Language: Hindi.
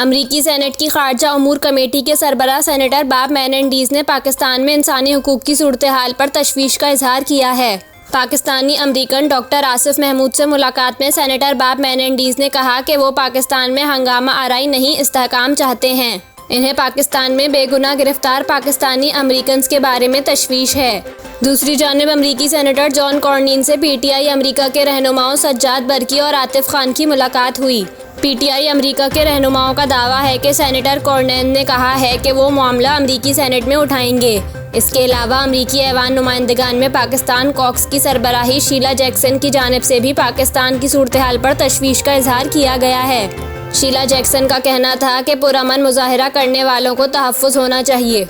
अमरीकी सेनेट की खारजा उमूर कमेटी के सरबराह सेनेटर बॉब मेनेंडीज़ ने पाकिस्तान में इंसानी हुकूक की सूरत हाल पर तशवीश का इजहार किया है। पाकिस्तानी अमरीकन डॉक्टर आसिफ महमूद से मुलाकात में सेनेटर बॉब मेनेंडीज़ ने कहा कि वो पाकिस्तान में हंगामा आराई नहीं इस्तेहकाम चाहते हैं। इन्हें पाकिस्तान में बेगुनाह गिरफ्तार पाकिस्तानी अमरीकन्स के बारे में तशवीश है। दूसरी जानिब अमरीकी सेनेटर जॉन कॉर्नीन से पीटीआई अमरीका के रहनुमाओं सज्जाद बरकी और आतिफ खान की मुलाकात हुई। पीटीआई अमरीका के रहनुमाओं का दावा है कि सेनेटर कॉर्नीन ने कहा है कि वो मामला अमरीकी सेनेट में उठाएंगे। इसके अलावा अमरीकी ऐवान नुमाइंदगान में पाकिस्तान कॉक्स की सरबराही शीला जैक्सन की जानिब से भी पाकिस्तान की सूरत हाल पर तशवीश का इजहार किया गया है। शीला जैक्सन का कहना था कि पुरअमन मुजाहिरा करने वालों को तहफ़्फ़ुज़ होना चाहिए।